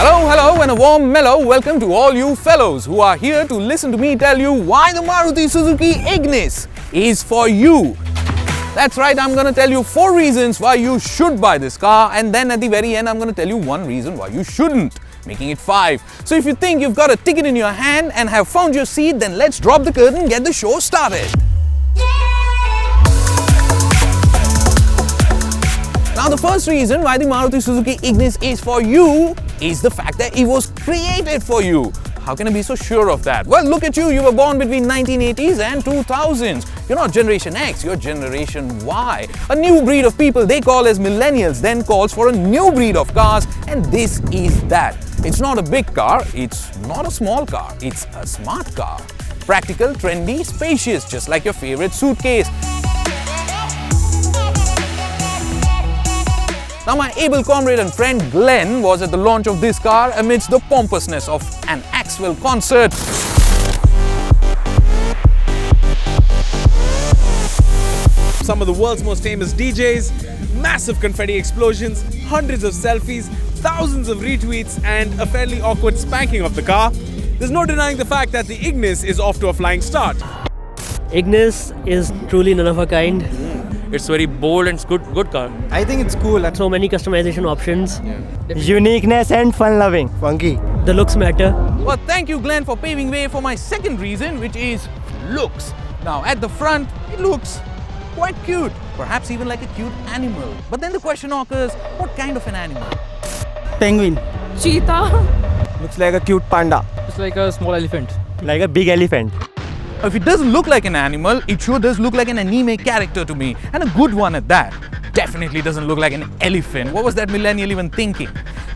Hello and a warm mellow welcome to all you fellows who are here to listen to me tell you why the Maruti Suzuki Ignis is for you. That's right, I'm going to tell you 4 reasons why you should buy this car, and then at the very end I'm going to tell you 1 reason why you shouldn't, making it 5. So if you think you've got a ticket in your hand and have found your seat, then let's drop the curtain and get the show started. Now the first reason why the Maruti Suzuki Ignis is for you is the fact that it was created for you. How can I be so sure of that? Well, look at you, you were born between 1980s and 2000s. You're not Generation X, you're Generation Y. A new breed of people they call as millennials then calls for a new breed of cars, and this is that. It's not a big car, it's not a small car, it's a smart car. Practical, trendy, spacious, just like your favorite suitcase. Now my able comrade and friend Glenn was at the launch of this car amidst the pompousness of an Axwell concert. Some of the world's most famous DJs, massive confetti explosions, hundreds of selfies, thousands of retweets, and a fairly awkward spanking of the car. There's no denying the fact that the Ignis is off to a flying start. Ignis is truly none of a kind. It's very bold and good car. I think it's cool. So many customization options. Uniqueness and fun-loving. Funky. The looks matter. Well, thank you Glenn for paving way for my second reason, which is looks. Now at the front, it looks quite cute, perhaps even like a cute animal. But then the question occurs, what kind of an animal? Penguin. Cheetah. Looks like a cute panda. It's like a small elephant. Like a big elephant. If it doesn't look like an animal, it sure does look like an anime character to me, and a good one at that. Definitely doesn't look like an elephant. What was that millennial even thinking?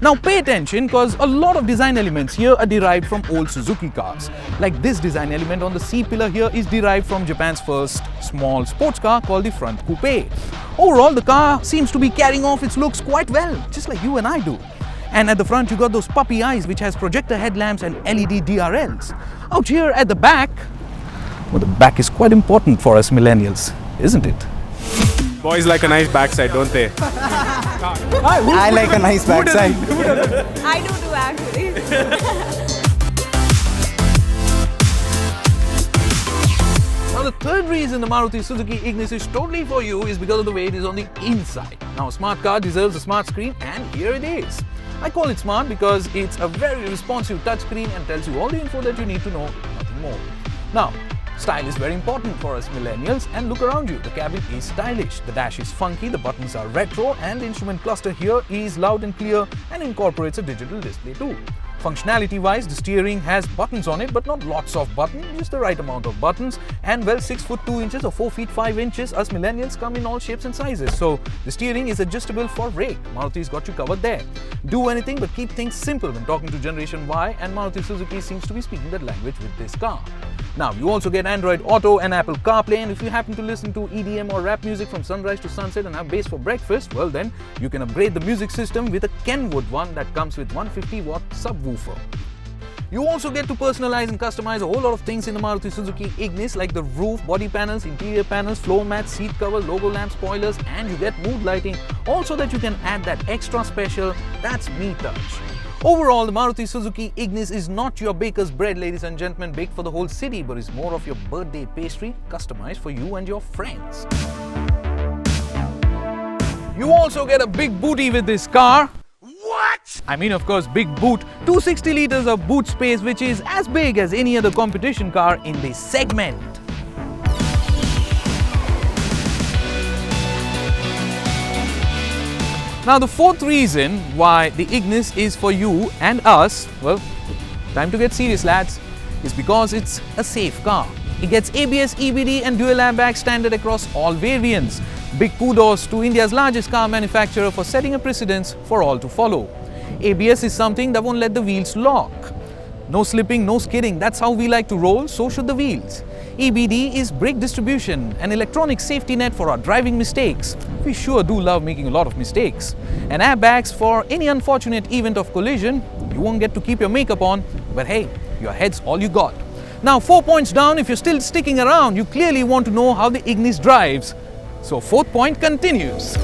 Now pay attention, because a lot of design elements here are derived from old Suzuki cars. Like this design element on the C-pillar here is derived from Japan's first small sports car called the front coupe. Overall, the car seems to be carrying off its looks quite well, just like you and I do. And at the front you got those puppy eyes which has projector headlamps and LED DRLs. Out here at the back, well, the back is quite important for us millennials, isn't it? Boys like a nice backside, don't they? I like a nice backside. I do actually. Now the third reason the Maruti Suzuki Ignis is totally for you is because of the way it is on the inside. Now a smart car deserves a smart screen, and here it is. I call it smart because it's a very responsive touchscreen and tells you all the info that you need to know, nothing more. Now, style is very important for us millennials, and look around you, the cabin is stylish, the dash is funky, the buttons are retro, and the instrument cluster here is loud and clear and incorporates a digital display too. Functionality wise, the steering has buttons on it, but not lots of buttons, just the right amount of buttons. And well, 6 foot 2 inches or 4 feet 5 inches, us millennials come in all shapes and sizes. So the steering is adjustable for rake. Maruti's got you covered there. Do anything but keep things simple when talking to Generation Y, and Maruti Suzuki seems to be speaking that language with this car. Now, you also get Android Auto and Apple CarPlay, and if you happen to listen to EDM or rap music from sunrise to sunset and have bass for breakfast, well then, you can upgrade the music system with a Kenwood one that comes with 150-watt subwoofer. You also get to personalize and customize a whole lot of things in the Maruti Suzuki Ignis, like the roof, body panels, interior panels, floor mats, seat cover, logo lamp, spoilers, and you get mood lighting, also that you can add that extra special, that's me touch. Overall, the Maruti Suzuki Ignis is not your baker's bread, ladies and gentlemen, baked for the whole city, but is more of your birthday pastry, customized for you and your friends. You also get a big booty with this car. What? I mean, of course, big boot, 260 liters of boot space, which is as big as any other competition car in this segment. Now the fourth reason why the Ignis is for you and us, well, time to get serious lads, is because it's a safe car. It gets ABS, EBD and dual airbag standard across all variants. Big kudos to India's largest car manufacturer for setting a precedence for all to follow. ABS is something that won't let the wheels lock. No slipping, no skidding, that's how we like to roll, so should the wheels. EBD is brake distribution, an electronic safety net for our driving mistakes. We sure do love making a lot of mistakes. And airbags for any unfortunate event of collision. You won't get to keep your makeup on, but hey, your head's all you got. Now 4 points down, if you're still sticking around, you clearly want to know how the Ignis drives. So fourth point continues.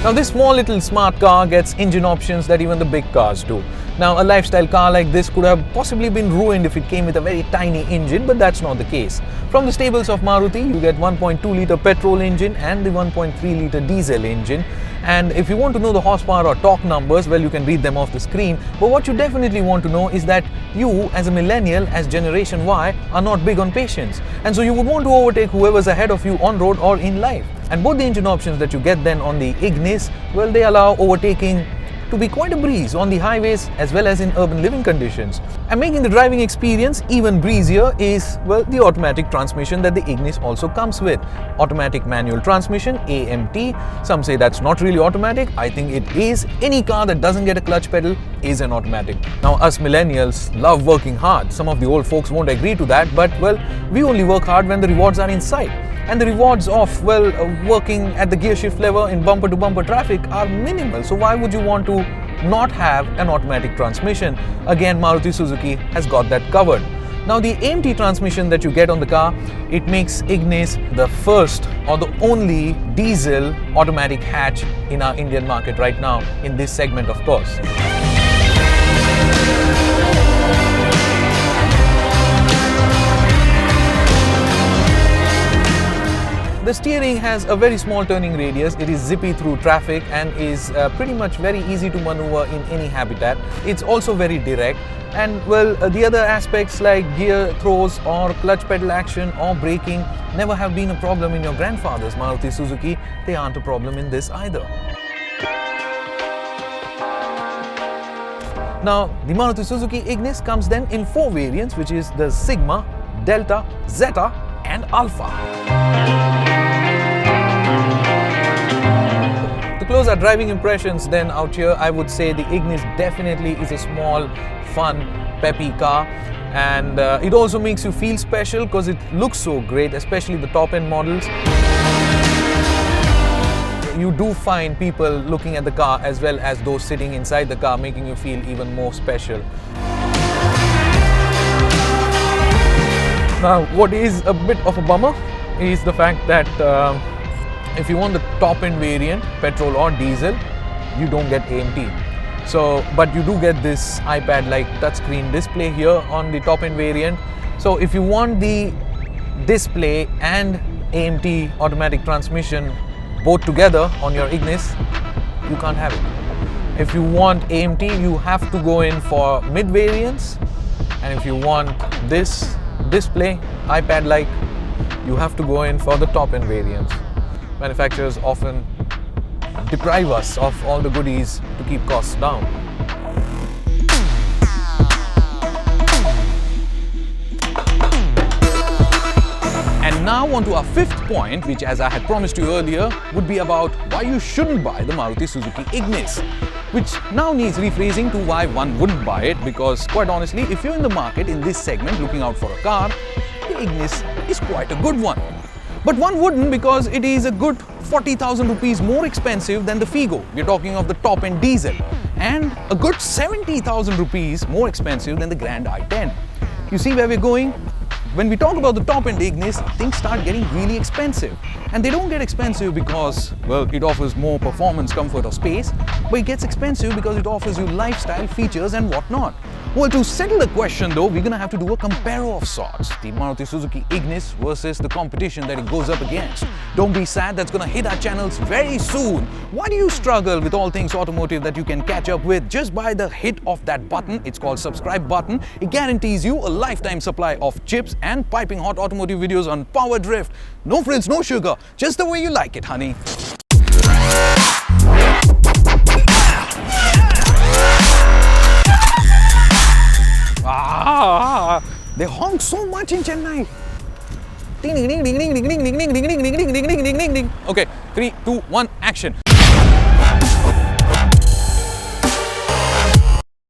Now this small little smart car gets engine options that even the big cars do. Now a lifestyle car like this could have possibly been ruined if it came with a very tiny engine, but that's not the case. From the stables of Maruti, you get 1.2 litre petrol engine and the 1.3 litre diesel engine. And if you want to know the horsepower or torque numbers, well, you can read them off the screen. But what you definitely want to know is that you, as a millennial, as Generation Y, are not big on patience. And so you would want to overtake whoever's ahead of you on road or in life. And both the engine options that you get then on the Ignis, well, they allow overtaking to be quite a breeze on the highways as well as in urban living conditions. And making the driving experience even breezier is, well, the automatic transmission that the Ignis also comes with. Automatic manual transmission, AMT. Some say that's not really automatic. I think it is. Any car that doesn't get a clutch pedal is an automatic. Now, us millennials love working hard. Some of the old folks won't agree to that, but, well, we only work hard when the rewards are in sight. And the rewards of, well, working at the gear shift lever in bumper-to-bumper traffic are minimal. So why would you want to not have an automatic transmission? Again, Maruti Suzuki has got that covered. Now the AMT transmission that you get on the car, it makes Ignis the first or the only diesel automatic hatch in our Indian market right now, in this segment of course. The steering has a very small turning radius, it is zippy through traffic and is pretty much very easy to maneuver in any habitat. It's also very direct, and, well, the other aspects like gear throws or clutch pedal action or braking never have been a problem in your grandfather's Maruti Suzuki. They aren't a problem in this either. Now, the Maruti Suzuki Ignis comes then in 4 variants, which is the Sigma, Delta, Zeta and Alpha. To close our driving impressions then out here, I would say the Ignis definitely is a small, fun, peppy car, and it also makes you feel special because it looks so great, especially the top-end models. You do find people looking at the car as well as those sitting inside the car, making you feel even more special. Now, what is a bit of a bummer is the fact that if you want the top-end variant, petrol or diesel, you don't get AMT. So, but you do get this iPad-like touchscreen display here on the top-end variant. So, if you want the display and AMT automatic transmission both together on your Ignis, you can't have it. If you want AMT, you have to go in for mid variants, and if you want this display, iPad-like, you have to go in for the top-end variants. Manufacturers often deprive us of all the goodies to keep costs down. And now on to our 5th point, which, as I had promised you earlier, would be about why you shouldn't buy the Maruti Suzuki Ignis, which now needs rephrasing to why one wouldn't buy it, because quite honestly, if you're in the market in this segment looking out for a car, the Ignis is quite a good one. But one wouldn't because it is a good 40,000 rupees more expensive than the Figo. We're talking of the top-end diesel, and a good 70,000 rupees more expensive than the Grand i10. You see where we're going? When we talk about the top-end Ignis, things start getting really expensive. And they don't get expensive because, well, it offers more performance, comfort or space, but it gets expensive because it offers you lifestyle features and whatnot. Well, to settle the question though, we're gonna have to do a comparo of sorts. The Maruti Suzuki Ignis versus the competition that it goes up against. Don't be sad, that's gonna hit our channels very soon. Why do you struggle with all things automotive that you can catch up with just by the hit of that button? It's called subscribe button. It guarantees you a lifetime supply of chips and piping hot automotive videos on PowerDrift. No frills, no sugar, just the way you like it, honey. They honk so much in Chennai. Ding ding ding ding ding ding ding ding ding ding ding ding ding ding ding ding. Okay, 3, 2, 1, action.